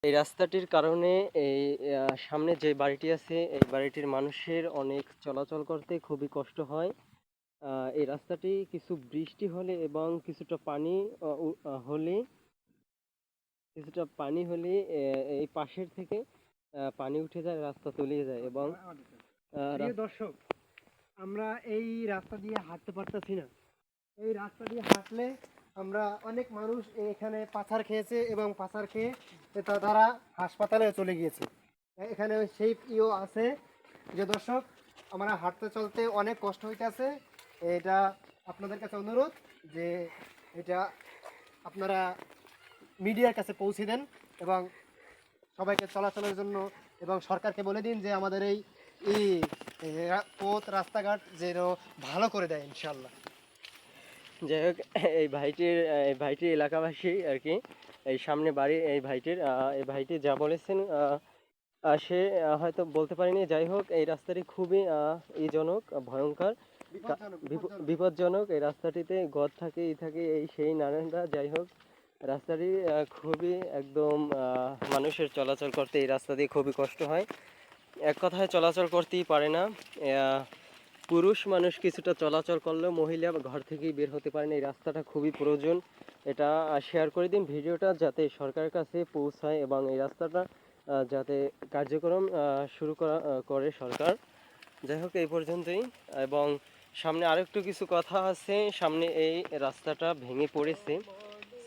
এই রাস্তাটির কারণে এই সামনে যে বাড়িটি আছে এই বাড়িটির মানুষের অনেক চলাচল করতে খুবই কষ্ট হয়। এই রাস্তাটি কিছু বৃষ্টি হলে এবং হলে কিছুটা পানি হলে এই পাশের থেকে পানি উঠে যায়, রাস্তা তলিয়ে যায় এবং প্রিয় দর্শক, আমরা এই রাস্তা দিয়ে হাঁটতে পারতেছি না। এই রাস্তা দিয়ে হাঁটলে আমরা অনেক মানুষ এখানে পাথর খেয়েছে এবং পাথর খেয়ে তারা হাসপাতালে চলে গিয়েছে। এখানে সেই ইও আছে যে দর্শক, আমরা হাঁটতে চলতে অনেক কষ্ট হইতেছে। এটা আপনাদের কাছে অনুরোধ যে এটা আপনারা মিডিয়ার কাছে পৌঁছে দেন এবং সবাইকে চলাচলের জন্য এবং সরকারকে বলে দিন যে আমাদের এই এই পথ রাস্তাঘাট যেন ভালো করে দেয় ইনশাল্লাহ। যাই হোক, এই ভাইটির এলাকাবাসী আর কি, এই সামনে বাড়ি এই ভাইটি যা বলেছেন সে হয়তো বলতে পারিনি। যাই হোক, এই রাস্তাটি খুবই ইজনক, ভয়ঙ্কর, বিপজ্জনক। এই রাস্তাটিতে গদ থাকে, থাকে, এই সেই নানানটা। যাই হোক, রাস্তাটি খুবই একদম মানুষের চলাচল করতে এই রাস্তা দিয়ে খুবই কষ্ট হয়। এক কথায় চলাচল করতেই পারে না। পুরুষ মানুষ কিছুটা চলাচল করলেও মহিলা ঘর থেকেই বের হতে পারে না। এই রাস্তাটা খুবই প্রয়োজন। এটা শেয়ার করে দিন ভিডিওটা, যাতে সরকারের কাছে পৌঁছায় এবং এই রাস্তাটা যাতে কার্যক্রম শুরু করে সরকার। যাই হোক, এই পর্যন্তই। এবং সামনে আরেকটু কিছু কথা আছে। সামনে এই রাস্তাটা ভেঙে পড়েছে,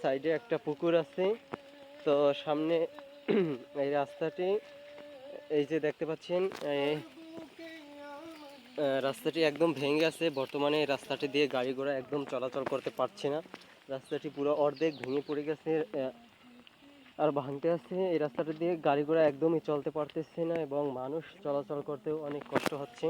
সাইডে একটা পুকুর আছে। তো সামনে এই রাস্তাটি, এই যে দেখতে পাচ্ছেন, রাস্তাটি একদম ভেঙে গেছে। বর্তমানে এই রাস্তাটি দিয়ে গাড়ি ঘোড়া একদম চলাচল করতে পারছে না। রাস্তাটি পুরো অর্ধেক ভেঙে পড়ে গেছে আর ভাঙতে আছে। এই রাস্তাটি দিয়ে গাড়ি ঘোড়া একদমই চলতে পারতেছে না এবং মানুষ চলাচল করতেও অনেক কষ্ট হচ্ছে।